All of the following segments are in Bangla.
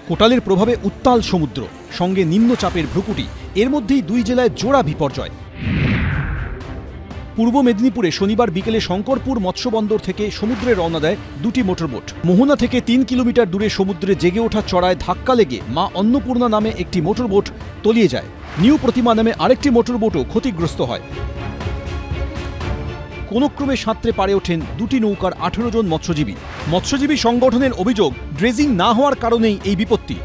কোটালের প্রভাবে উত্তাল সমুদ্র, সঙ্গে নিম্নচাপের ভ্রুকুটি, এর মধ্যেই দুই জেলায় জোড়া বিপর্যয়। পূর্ব মেদিনীপুরে শনিবার বিকেলে শঙ্করপুর মৎস্যবন্দর থেকে সমুদ্রে রওনা দেয় দুটি মোটরবোট। মোহনা থেকে 3 কিলোমিটার দূরে সমুদ্রে জেগে ওঠা চড়ায় ধাক্কা লেগে মা অন্নপূর্ণা নামে একটি মোটরবোট তলিয়ে যায়। নিউ প্রতিমা নামে আরেকটি মোটরবোটও ক্ষতিগ্রস্ত হয়। কোনো ক্রমে সাঁতরে পারে ওঠেন দুটি নৌকার 18 জন মৎস্যজীবী। মৎস্যজীবী সংগঠনের অভিযোগ, ড্রেজিং না হওয়ার কারণেই এই বিপত্তি।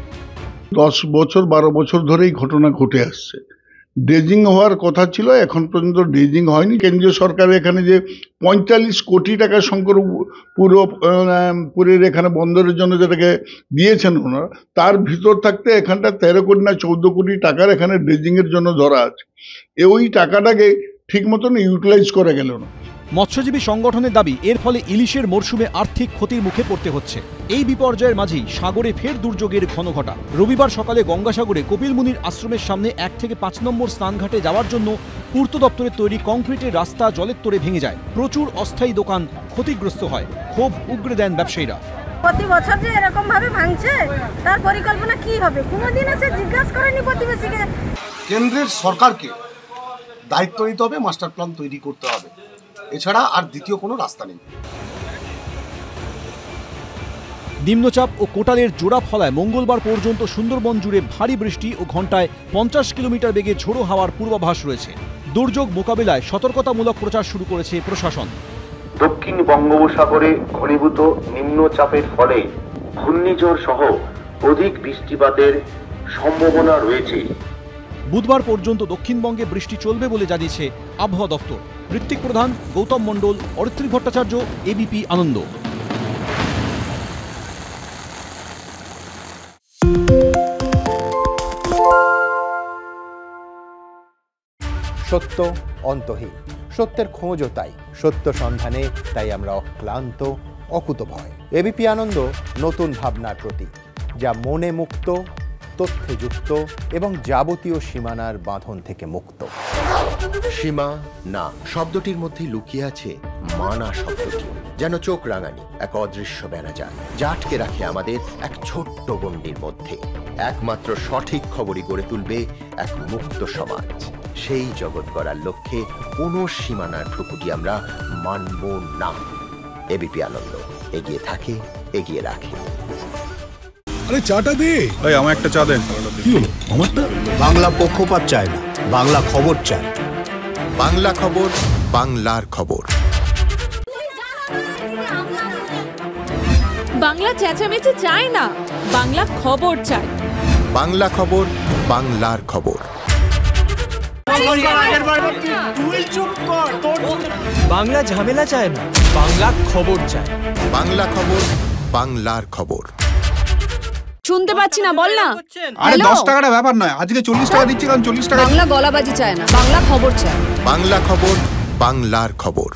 10 বছর 12 বছর ধরেই ঘটনা ঘটে আসছে। ড্রেজিং হওয়ার কথা ছিল, এখন পর্যন্ত ড্রেজিং হয়নি। কেন্দ্রীয় সরকার এখানে যে 45 কোটি টাকা শঙ্করপুরের এখানে বন্দরের জন্য যেটাকে দিয়েছেন ওনারা, তার ভিতর থাকতে এখানটা 13 কোটি না 14 কোটি টাকার এখানে ড্রেজিংয়ের জন্য ধরা আছে। ওই টাকাটাকে ঠিক মতন ইউটিলাইজ করা গেল না। মৎস্যজীবী সংগঠনের দাবি, এর ফলে ইলিশের মরশুমে আর্থিক ক্ষতির মুখে পড়তে হচ্ছে। এই বিপর্যয়ের মাঝেই সাগরে ফের দুর্যোগের ঘনঘটা। রবিবার সকালে গঙ্গাসাগরে কপিল মুনির আশ্রমের সামনে 1 থেকে 5 নম্বর স্নানঘাটে যাওয়ার জন্য পূর্ত দপ্তরের তৈরি কংক্রিটের রাস্তা জলের তোড়ে ভেঙে যায়। প্রচুর অস্থায়ী দোকান ক্ষতিগ্রস্ত হয়। ক্ষোভ উগরে দেন ব্যবসায়ীরা। প্রতি বছর যে এরকম ভাবে ভাঙছে, তার পরিকল্পনা কি হবে? কোনোদিন এসে জিজ্ঞাসা করেনি প্রতিবেশীকে। কেন্দ্রের সরকারকে দায়িত্ব নিতে হবে, মাস্টার প্ল্যান তৈরি করতে হবে, এছাড়া আর দ্বিতীয় কোনো রাস্তা নেই। নিম্নচাপ ও কোটালের জোড়া ফলায় মঙ্গলবার পর্যন্ত সুন্দরবন জুড়ে ভারী বৃষ্টি ও ঘন্টায় 50 কিলোমিটার বেগে ঝোড়ো হাওয়ার পূর্বাভাস রয়েছে। দুর্যোগ মোকাবিলায় সতর্কতামূলক প্রচার শুরু করেছে প্রশাসন। দক্ষিণ বঙ্গোপসাগরে ঘনীভূত নিম্নচাপের ফলে ঘূর্ণিঝড় সহ অধিক বৃষ্টিপাতের সম্ভাবনা রয়েছে। বুধবার পর্যন্ত দক্ষিণবঙ্গে বৃষ্টি চলবে বলে জানিয়েছে আবহাওয়া দপ্তর। ঋত্বিক প্রধান, গৌতম মণ্ডল, অরিত্রী ভট্টাচার্য, এবিপি আনন্দ। সত্য অন্তহীন, সত্যের খোঁজও তাই, সত্য সন্ধানে তাই আমরা অক্লান্ত, অকুতভয়। এবিপি আনন্দ নতুন ভাবনার প্রতীক, যা মনে মুক্ত, তথ্যে যুক্ত এবং যাবতীয় সীমানার বাঁধন থেকে মুক্ত। সীমা না শব্দটির মধ্যে লুকিয়ে আছে মানা শব্দটি, যেন চোখ রাঙানি এক অদৃশ্য বেড়াজাল, যা আটকে রাখে আমাদের এক ছোট্ট গণ্ডির মধ্যে। একমাত্র সঠিক খবরই গড়ে তুলবে এক মুক্ত সমাজ। সেই জগৎ গড়ার লক্ষ্যে কোনো সীমানার ঠুকুটি আমরা মানব না। এবিপি আনন্দ এগিয়ে থাকে, এগিয়ে রাখে। আরে চাটা দে। এই আমার একটা চা দেন। কি হলো আমারটা? বাংলা পক্ষপাত চায় না, বাংলা খবর চায়। বাংলা খবর, বাংলার খবর। বাংলা চেঁচামেচি চায় না, বাংলা খবর চায়। বাংলা খবর, বাংলার খবর। বাংলা ঝামেলা চায় না, বাংলা খবর চায়। বাংলা খবর, বাংলার খবর। শুনতে পাচ্ছি না, বল না। আরে 10 টাকাটা ব্যাপার নয়, আজকে 40 টাকা দিচ্ছি, কারণ 40 টাকা। বাংলা গলাবাজি চায় না, বাংলা খবর চায়। বাংলা খবর, বাংলার খবর।